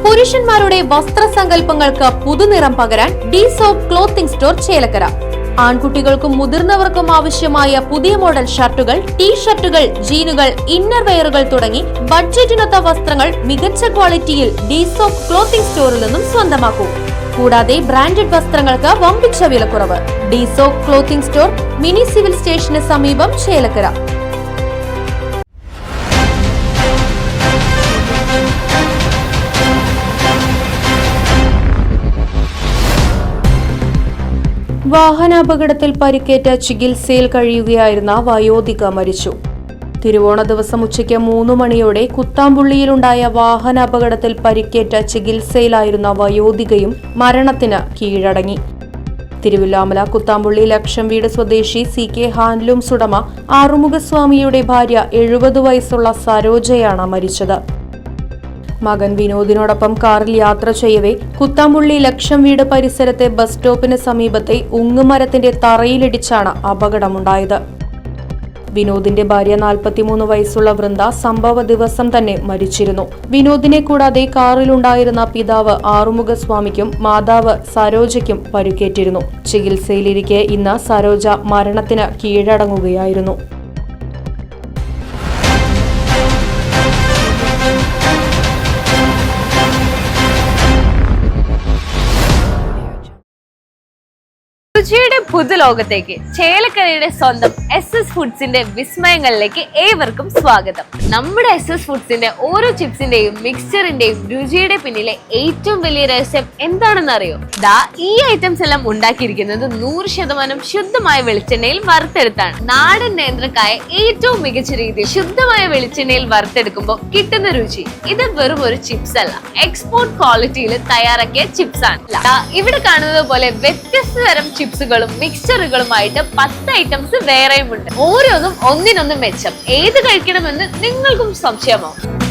പുരുഷന്മാരുടെ വസ്ത്രസങ്കല്പങ്ങൾക്ക് പുതുനിറം പകരാൻ D soap clothing store Chelakkara. ആൺകുട്ടികൾക്കും മുതിർന്നവർക്കും ആവശ്യമായ പുതിയ മോഡൽ ഷർട്ടുകൾ, ടീ-ഷർട്ടുകൾ, ജീനുകൾ, ഇന്നർ വെയറുകൾ തുടങ്ങി ബഡ്ജറ്റിനൊത്ത വസ്ത്രങ്ങൾ മികച്ച ക്വാളിറ്റിയിൽ ഡി സോപ്പ് ക്ലോത്തിംഗ് സ്റ്റോറിൽ നിന്നും സ്വന്തമാക്കൂ. കൂടാതെ ബ്രാൻഡഡ് വസ്ത്രങ്ങൾക്ക് വമ്പിച്ച വിലക്കുറവ്. D soap clothing store, mini civil സ്റ്റേഷന് സമീപം, ചേലക്കര. വാഹനാപകടത്തിൽ പരിക്കേറ്റ ചികിത്സയിൽ കഴിയുകയായിരുന്ന വയോധിക മരിച്ചു. തിരുവോണ ദിവസം ഉച്ചയ്ക്ക് 3 മണിയോടെ കുത്താമ്പുള്ളിയിലുണ്ടായ വാഹനാപകടത്തിൽ പരിക്കേറ്റ ചികിത്സയിലായിരുന്ന വയോധികയും മരണത്തിന് കീഴടങ്ങി. തിരുവില്ലാമല കുത്താമ്പുള്ളി ലക്ഷം വീട് സ്വദേശി CK ഹാൻഡ്ലൂംസ് ഉടമ ആറുമുഖസ്വാമിയുടെ ഭാര്യ 70 വയസ്സുള്ള സരോജയാണ് മരിച്ചത്. മകൻ വിനോദിനോടൊപ്പം കാറിൽ യാത്ര ചെയ്യവേ കുത്താമ്പുള്ളി ലക്ഷം വീട് പരിസരത്തെ ബസ് സ്റ്റോപ്പിന് സമീപത്തെ ഉങ്ങുമരത്തിന്റെ തറയിലിടിച്ചാണ് അപകടമുണ്ടായത്. വിനോദിന്റെ ഭാര്യ 43 വയസ്സുള്ള വൃന്ദ സംഭവ ദിവസം തന്നെ മരിച്ചിരുന്നു. വിനോദിനെ കൂടാതെ കാറിലുണ്ടായിരുന്ന പിതാവ് ആറുമുഖസ്വാമിക്കും മാതാവ് സരോജയ്ക്കും പരിക്കേറ്റിരുന്നു. ചികിത്സയിലിരിക്കെ ഇന്ന് സരോജ മരണത്തിന് കീഴടങ്ങുകയായിരുന്നു. രുചിയുടെ പുതുലോകത്തേക്ക് ചേലക്കരയുടെ സ്വന്തം SS ഫുഡ്സിന്റെ വിസ്മയങ്ങളിലേക്ക് ഏവർക്കും സ്വാഗതം. നമ്മുടെ SS ഫുഡ്സിന്റെ ഓരോ ചിപ്സിന്റെയും മിക്സ്ചറിന്റെയും രുചിയുടെ പിന്നിലെ ഏറ്റവും വലിയ രഹസ്യം എന്താണെന്ന് അറിയോ? ഈ ഐറ്റംസ് എല്ലാം ഉണ്ടാക്കിയിരിക്കുന്നത് 100% ശുദ്ധമായ വെളിച്ചെണ്ണയിൽ വറുത്തെടുത്താണ്. നാടൻ നേന്ത്രക്കായ ഏറ്റവും മികച്ച രീതിയിൽ ശുദ്ധമായ വെളിച്ചെണ്ണയിൽ വറുത്തെടുക്കുമ്പോൾ കിട്ടുന്ന രുചി ഇത് വെറും ഒരു ചിപ്സ് അല്ല, എക്സ്പോർട്ട് ക്വാളിറ്റിയിൽ തയ്യാറാക്കിയ ചിപ്സ് ആണ്. ഇവിടെ കാണുന്നത് പോലെ വ്യത്യസ്ത തരം ചിപ്സുകളും മിക്സ്ചറുകളുമായിട്ട് 10 ഐറ്റംസ് വേറെയുമുണ്ട്. ഓരോന്നും ഒന്നിനൊന്നും മെച്ചം. ഏത് കഴിക്കണമെന്ന് നിങ്ങൾക്കും സംശയമാവും.